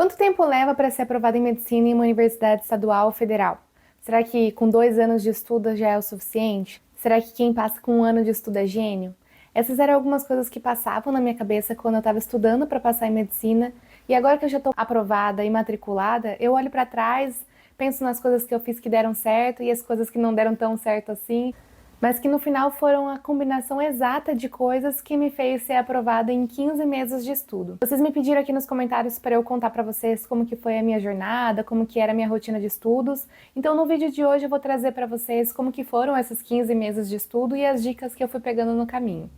Quanto tempo leva para ser aprovada em medicina em uma universidade estadual ou federal? Será que com 2 anos de estudo já é o suficiente? Será que quem passa com 1 ano de estudo é gênio? Essas eram algumas coisas que passavam na minha cabeça quando eu estava estudando para passar em medicina, e agora que eu já estou aprovada e matriculada, eu olho para trás, penso nas coisas que eu fiz que deram certo e as coisas que não deram tão certo assim, mas que no final foram a combinação exata de coisas que me fez ser aprovada em 15 meses de estudo. Vocês me pediram aqui nos comentários para eu contar para vocês como que foi a minha jornada, como que era a minha rotina de estudos. Então no vídeo de hoje eu vou trazer para vocês como que foram esses 15 meses de estudo e as dicas que eu fui pegando no caminho.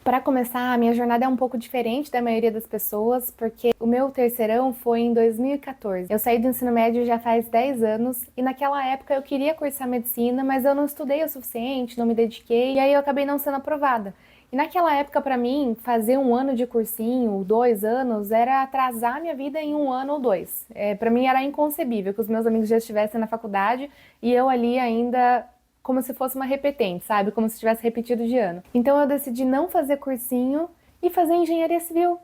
Para começar, a minha jornada é um pouco diferente da maioria das pessoas, porque o meu terceirão foi em 2014. Eu saí do ensino médio já faz 10 anos e naquela época eu queria cursar medicina, mas eu não estudei o suficiente, não me dediquei e aí eu acabei não sendo aprovada. E naquela época, para mim, fazer 1 ano de cursinho, 2 anos, era atrasar minha vida em 1 ano ou 2. Para mim era inconcebível que os meus amigos já estivessem na faculdade e eu ali ainda como se fosse uma repetente, sabe? Como se tivesse repetido de ano. Então eu decidi não fazer cursinho e fazer engenharia civil.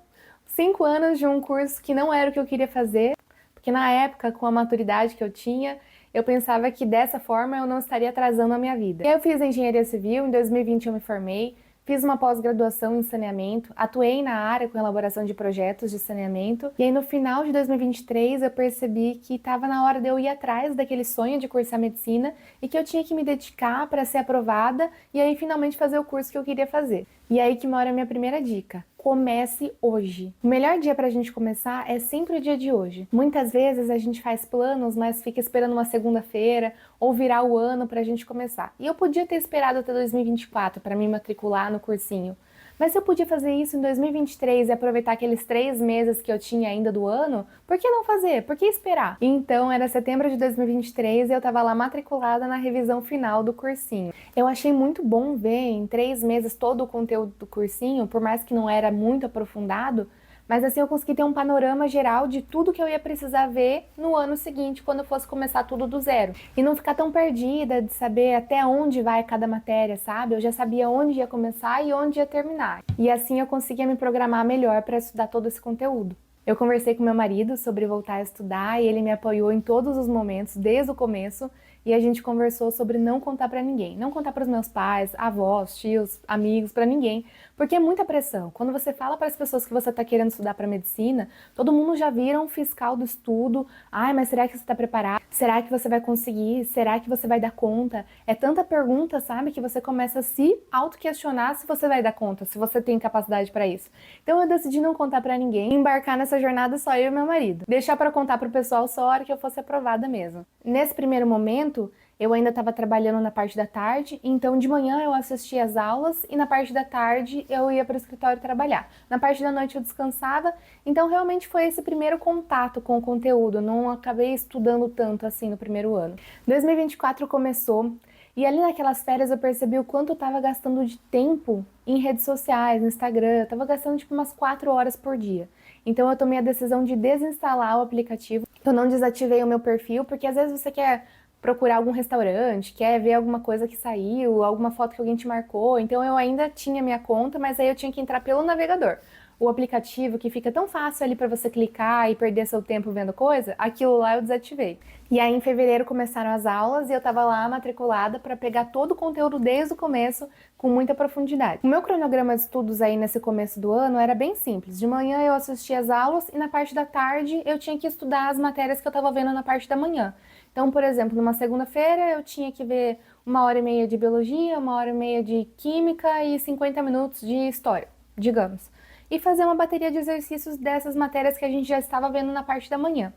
5 anos de um curso que não era o que eu queria fazer, porque na época, com a maturidade que eu tinha, eu pensava que dessa forma eu não estaria atrasando a minha vida. E aí eu fiz engenharia civil, em 2020 eu me formei, fiz uma pós-graduação em saneamento, atuei na área com elaboração de projetos de saneamento, e aí no final de 2023 eu percebi que estava na hora de eu ir atrás daquele sonho de cursar medicina e que eu tinha que me dedicar para ser aprovada e aí finalmente fazer o curso que eu queria fazer. E aí que mora a minha primeira dica. Comece hoje. O melhor dia pra gente começar é sempre o dia de hoje. Muitas vezes a gente faz planos, mas fica esperando uma segunda-feira ou virar o ano pra gente começar. E eu podia ter esperado até 2024 para me matricular no cursinho. Mas se eu podia fazer isso em 2023 e aproveitar aqueles 3 meses que eu tinha ainda do ano, por que não fazer? Por que esperar? Então era setembro de 2023 e eu tava lá matriculada na revisão final do cursinho. Eu achei muito bom ver em 3 meses todo o conteúdo do cursinho, por mais que não era muito aprofundado, mas assim eu consegui ter um panorama geral de tudo que eu ia precisar ver no ano seguinte, quando eu fosse começar tudo do zero. E não ficar tão perdida de saber até onde vai cada matéria, sabe? Eu já sabia onde ia começar e onde ia terminar. E assim eu conseguia me programar melhor para estudar todo esse conteúdo. Eu conversei com meu marido sobre voltar a estudar e ele me apoiou em todos os momentos, desde o começo, e a gente conversou sobre não contar pra ninguém. Não contar pros meus pais, avós, tios, amigos, pra ninguém, porque é muita pressão. Quando você fala para as pessoas que você tá querendo estudar pra medicina, todo mundo já vira um fiscal do estudo. Ai, mas será que você tá preparado? Será que você vai conseguir? Será que você vai dar conta? É tanta pergunta, sabe, que você começa a se auto-questionar se você vai dar conta, se você tem capacidade pra isso. Então eu decidi não contar pra ninguém, embarcar nessa jornada só eu e meu marido. Deixar pra contar pro pessoal só a hora que eu fosse aprovada mesmo. Nesse primeiro momento, eu ainda estava trabalhando na parte da tarde, então de manhã eu assistia às aulas e na parte da tarde eu ia para o escritório trabalhar. Na parte da noite eu descansava, então realmente foi esse primeiro contato com o conteúdo, não acabei estudando tanto assim no primeiro ano. 2024 começou e ali naquelas férias eu percebi o quanto eu estava gastando de tempo em redes sociais, no Instagram, eu estava gastando tipo umas 4 horas por dia. Então eu tomei a decisão de desinstalar o aplicativo. Eu não desativei o meu perfil, porque às vezes você quer procurar algum restaurante, quer ver alguma coisa que saiu, alguma foto que alguém te marcou. Então eu ainda tinha minha conta, mas aí eu tinha que entrar pelo navegador. O aplicativo que fica tão fácil ali para você clicar e perder seu tempo vendo coisa, aquilo lá eu desativei. E aí em fevereiro começaram as aulas e eu tava lá matriculada para pegar todo o conteúdo desde o começo com muita profundidade. O meu cronograma de estudos aí nesse começo do ano era bem simples. De manhã eu assistia as aulas e na parte da tarde eu tinha que estudar as matérias que eu tava vendo na parte da manhã. Então, por exemplo, numa segunda-feira eu tinha que ver 1 hora e meia de biologia, 1 hora e meia de química e 50 minutos de história, digamos. E fazer uma bateria de exercícios dessas matérias que a gente já estava vendo na parte da manhã.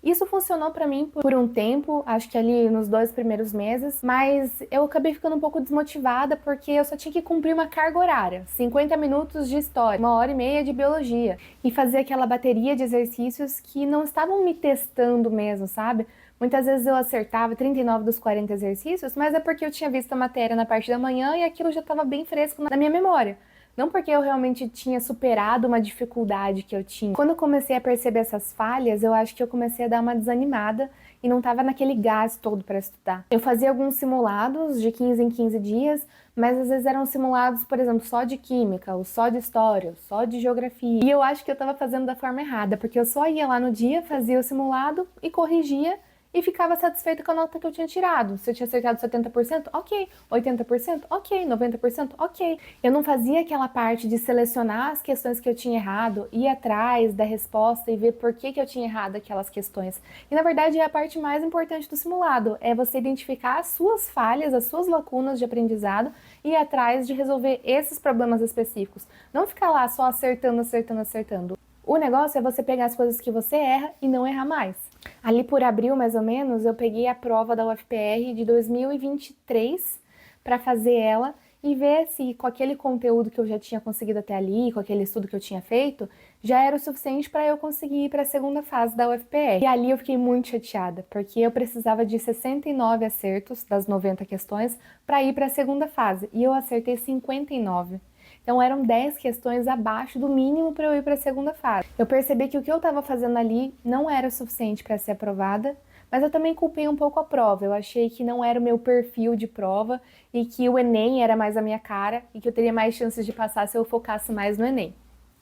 Isso funcionou pra mim por um tempo, acho que ali nos 2 primeiros meses, mas eu acabei ficando um pouco desmotivada porque eu só tinha que cumprir uma carga horária, 50 minutos de história, 1 hora e meia de biologia, e fazer aquela bateria de exercícios que não estavam me testando mesmo, sabe? Muitas vezes eu acertava 39 dos 40 exercícios, mas é porque eu tinha visto a matéria na parte da manhã e aquilo já estava bem fresco na minha memória. Não porque eu realmente tinha superado uma dificuldade que eu tinha. Quando eu comecei a perceber essas falhas, eu acho que eu comecei a dar uma desanimada e não estava naquele gás todo para estudar. Eu fazia alguns simulados de 15 em 15 dias, mas às vezes eram simulados, por exemplo, só de química, ou só de história, ou só de geografia. E eu acho que eu estava fazendo da forma errada, porque eu só ia lá no dia, fazia o simulado e corrigia e ficava satisfeita com a nota que eu tinha tirado. Se eu tinha acertado 70%, ok. 80%, ok. 90%, ok. Eu não fazia aquela parte de selecionar as questões que eu tinha errado, ir atrás da resposta e ver por que eu tinha errado aquelas questões. E na verdade é a parte mais importante do simulado, é você identificar as suas falhas, as suas lacunas de aprendizado e ir atrás de resolver esses problemas específicos. Não ficar lá só acertando, acertando, acertando. O negócio é você pegar as coisas que você erra e não errar mais. Ali por abril, mais ou menos, eu peguei a prova da UFPR de 2023 para fazer ela e ver se com aquele conteúdo que eu já tinha conseguido até ali, com aquele estudo que eu tinha feito, já era o suficiente para eu conseguir ir para a segunda fase da UFPR. E ali eu fiquei muito chateada, porque eu precisava de 69 acertos das 90 questões para ir para a segunda fase, e eu acertei 59. Então eram 10 questões abaixo do mínimo para eu ir para a segunda fase. Eu percebi que o que eu estava fazendo ali não era suficiente para ser aprovada, mas eu também culpei um pouco a prova. Eu achei que não era o meu perfil de prova e que o Enem era mais a minha cara e que eu teria mais chances de passar se eu focasse mais no Enem.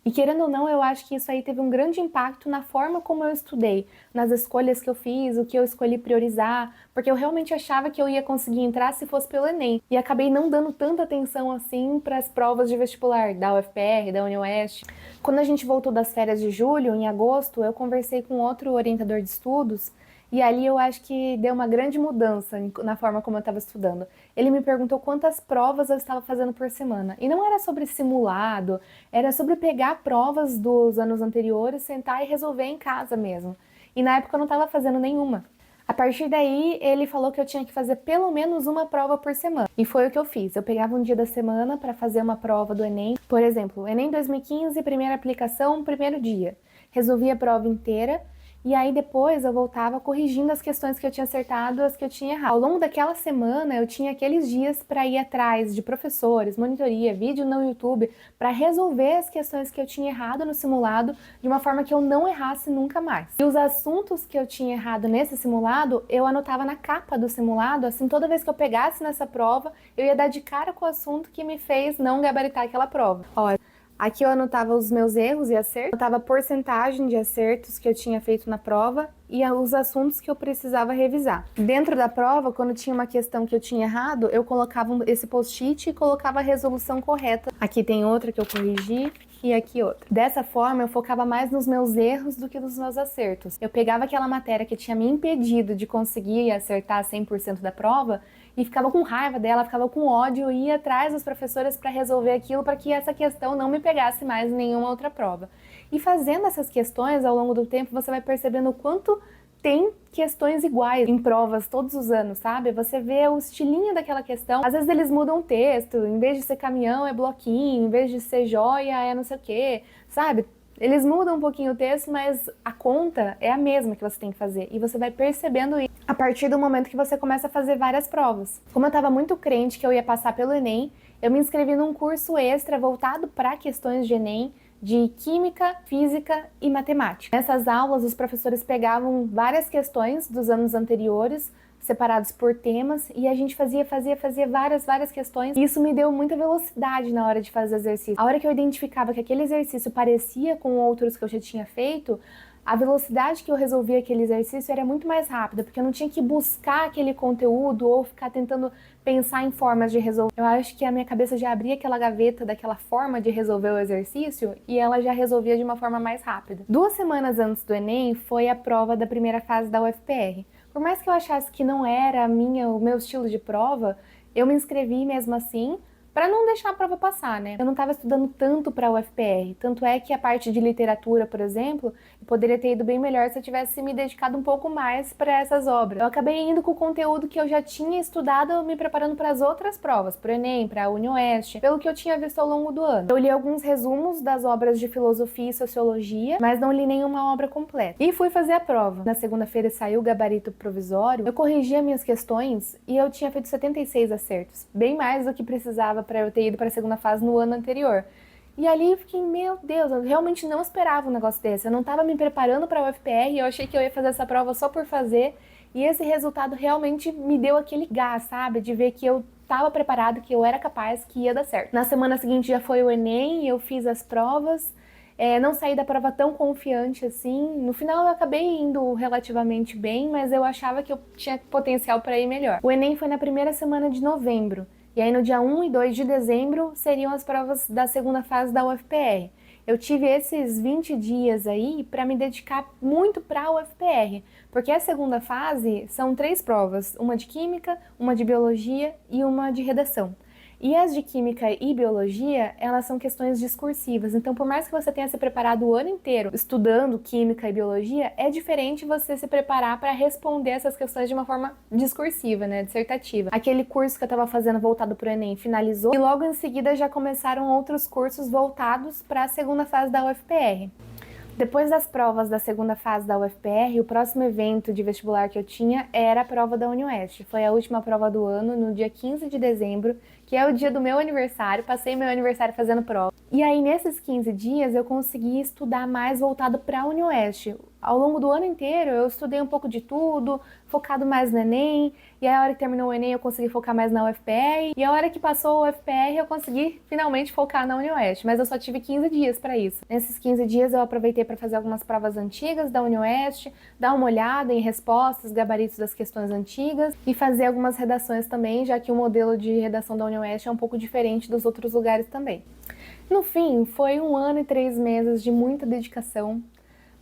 E querendo ou não, eu acho que isso aí teve um grande impacto na forma como eu estudei, nas escolhas que eu fiz, o que eu escolhi priorizar, porque eu realmente achava que eu ia conseguir entrar se fosse pelo Enem. E acabei não dando tanta atenção assim para as provas de vestibular da UFPR, da UniOeste. Quando a gente voltou das férias de julho, em agosto, eu conversei com outro orientador de estudos e ali eu acho que deu uma grande mudança na forma como eu estava estudando. Ele me perguntou quantas provas eu estava fazendo por semana. E não era sobre simulado, era sobre pegar provas dos anos anteriores, sentar e resolver em casa mesmo. E na época eu não estava fazendo nenhuma. A partir daí, ele falou que eu tinha que fazer pelo menos uma prova por semana. E foi o que eu fiz. Eu pegava um dia da semana para fazer uma prova do Enem. Por exemplo, Enem 2015, primeira aplicação, primeiro dia. Resolvia a prova inteira. E aí depois eu voltava corrigindo as questões que eu tinha acertado, as que eu tinha errado. Ao longo daquela semana eu tinha aqueles dias para ir atrás de professores, monitoria, vídeo no YouTube, para resolver as questões que eu tinha errado no simulado de uma forma que eu não errasse nunca mais. E os assuntos que eu tinha errado nesse simulado, eu anotava na capa do simulado, assim toda vez que eu pegasse nessa prova, eu ia dar de cara com o assunto que me fez não gabaritar aquela prova. Ó, aqui eu anotava os meus erros e acertos, anotava a porcentagem de acertos que eu tinha feito na prova e os assuntos que eu precisava revisar. Dentro da prova, quando tinha uma questão que eu tinha errado, eu colocava esse post-it e colocava a resolução correta. Aqui tem outra que eu corrigi e aqui outra. Dessa forma, eu focava mais nos meus erros do que nos meus acertos. Eu pegava aquela matéria que tinha me impedido de conseguir acertar 100% da prova e ficava com raiva dela, ficava com ódio e ia atrás das professoras para resolver aquilo, para que essa questão não me pegasse mais em nenhuma outra prova. E fazendo essas questões ao longo do tempo, você vai percebendo o quanto tem questões iguais em provas todos os anos, sabe? Você vê o estilinho daquela questão, às vezes eles mudam o texto, em vez de ser caminhão é bloquinho, em vez de ser joia é não sei o quê, sabe? Eles mudam um pouquinho o texto, mas a conta é a mesma que você tem que fazer. E você vai percebendo isso a partir do momento que você começa a fazer várias provas. Como eu estava muito crente que eu ia passar pelo Enem, eu me inscrevi num curso extra voltado para questões de Enem, de Química, Física e Matemática. Nessas aulas, os professores pegavam várias questões dos anos anteriores, separados por temas, e a gente fazia várias questões, e isso me deu muita velocidade na hora de fazer exercício. A hora que eu identificava que aquele exercício parecia com outros que eu já tinha feito, a velocidade que eu resolvia aquele exercício era muito mais rápida, porque eu não tinha que buscar aquele conteúdo ou ficar tentando pensar em formas de resolver. Eu acho que a minha cabeça já abria aquela gaveta daquela forma de resolver o exercício e ela já resolvia de uma forma mais rápida. 2 semanas antes do Enem foi a prova da primeira fase da UFPR. Por mais que eu achasse que não era o meu estilo de prova, eu me inscrevi mesmo assim, para não deixar a prova passar, né? Eu não estava estudando tanto para a UFPR, tanto é que a parte de literatura, por exemplo, eu poderia ter ido bem melhor se eu tivesse me dedicado um pouco mais para essas obras. Eu acabei indo com o conteúdo que eu já tinha estudado, me preparando para as outras provas, para o Enem, para a UniOeste, pelo que eu tinha visto ao longo do ano. Eu li alguns resumos das obras de filosofia e sociologia, mas não li nenhuma obra completa. E fui fazer a prova. Na segunda-feira saiu o gabarito provisório, eu corrigi as minhas questões e eu tinha feito 76 acertos, bem mais do que precisava para eu ter ido para a segunda fase no ano anterior. E ali eu fiquei, meu Deus, eu realmente não esperava um negócio desse. Eu não estava me preparando para a UFPR, eu achei que eu ia fazer essa prova só por fazer. E esse resultado realmente me deu aquele gás, sabe? De ver que eu estava preparado, que eu era capaz, que ia dar certo. Na semana seguinte já foi o Enem, eu fiz as provas. Não saí da prova tão confiante assim. No final eu acabei indo relativamente bem, mas eu achava que eu tinha potencial para ir melhor. O Enem foi na primeira semana de novembro. E aí no dia 1 e 2 de dezembro seriam as provas da segunda fase da UFPR. Eu tive esses 20 dias aí para me dedicar muito para a UFPR, porque a segunda fase são 3 provas, uma de Química, uma de Biologia e uma de Redação. E as de Química e Biologia, elas são questões discursivas, então por mais que você tenha se preparado o ano inteiro estudando Química e Biologia, é diferente você se preparar para responder essas questões de uma forma discursiva, né, dissertativa. Aquele curso que eu estava fazendo voltado para o Enem finalizou e logo em seguida já começaram outros cursos voltados para a segunda fase da UFPR. Depois das provas da segunda fase da UFPR, o próximo evento de vestibular que eu tinha era a prova da UniOeste. Foi a última prova do ano, no dia 15 de dezembro, que é o dia do meu aniversário. Passei meu aniversário fazendo prova. E aí, nesses 15 dias, eu consegui estudar mais voltado para a UniOeste. Ao longo do ano inteiro, eu estudei um pouco de tudo, focado mais no Enem, e aí, a hora que terminou o Enem, eu consegui focar mais na UFPR, e a hora que passou o UFPR, eu consegui finalmente focar na UniOeste, mas eu só tive 15 dias para isso. Nesses 15 dias, eu aproveitei para fazer algumas provas antigas da UniOeste, dar uma olhada em respostas, gabaritos das questões antigas, e fazer algumas redações também, já que o modelo de redação da UniOeste é um pouco diferente dos outros lugares também. No fim, foi 1 ano e 3 meses de muita dedicação,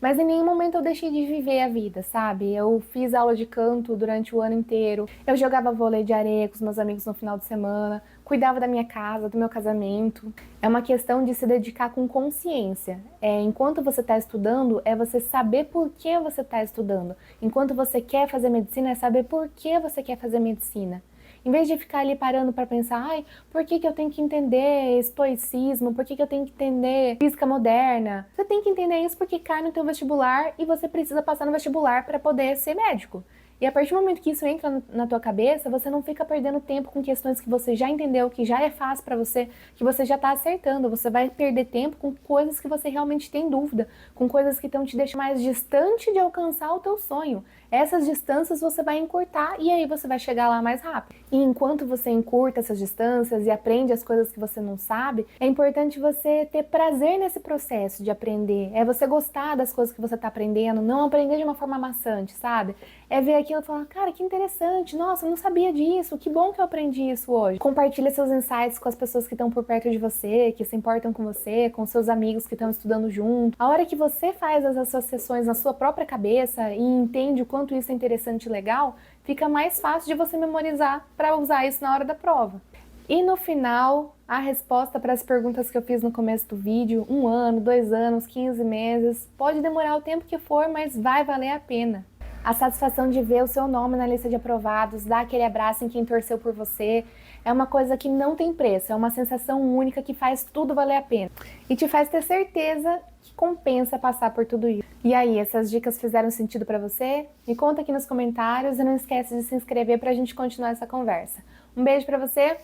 mas em nenhum momento eu deixei de viver a vida, sabe? Eu fiz aula de canto durante o ano inteiro, eu jogava vôlei de areia com os meus amigos no final de semana, cuidava da minha casa, do meu casamento. É uma questão de se dedicar com consciência. Enquanto você está estudando, é você saber por que você está estudando. Enquanto você quer fazer medicina, é saber por que você quer fazer medicina. Em vez de ficar ali parando para pensar, por que eu tenho que entender estoicismo, por que eu tenho que entender física moderna? Você tem que entender isso porque cai no teu vestibular e você precisa passar no vestibular para poder ser médico. E a partir do momento que isso entra na tua cabeça, você não fica perdendo tempo com questões que você já entendeu, que já é fácil para você, que você já está acertando. Você vai perder tempo com coisas que você realmente tem dúvida, com coisas que estão te deixando mais distante de alcançar o teu sonho. Essas distâncias você vai encurtar e aí você vai chegar lá mais rápido. E enquanto você encurta essas distâncias e aprende as coisas que você não sabe, é importante você ter prazer nesse processo de aprender. É você gostar das coisas que você está aprendendo, não aprender de uma forma maçante, sabe? É ver aquilo e falar, cara, que interessante, nossa, eu não sabia disso, que bom que eu aprendi isso hoje. Compartilha seus insights com as pessoas que estão por perto de você, que se importam com você, com seus amigos que estão estudando junto. A hora que você faz as associações na sua própria cabeça e entende o quanto isso é interessante e legal, fica mais fácil de você memorizar para usar isso na hora da prova. E no final, a resposta para as perguntas que eu fiz no começo do vídeo, 1 ano, 2 anos, 15 meses, pode demorar o tempo que for, mas vai valer a pena. A satisfação de ver o seu nome na lista de aprovados, dar aquele abraço em quem torceu por você, é uma coisa que não tem preço, é uma sensação única que faz tudo valer a pena. E te faz ter certeza que compensa passar por tudo isso. E aí, essas dicas fizeram sentido para você? Me conta aqui nos comentários e não esquece de se inscrever para a gente continuar essa conversa. Um beijo para você,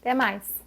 até mais!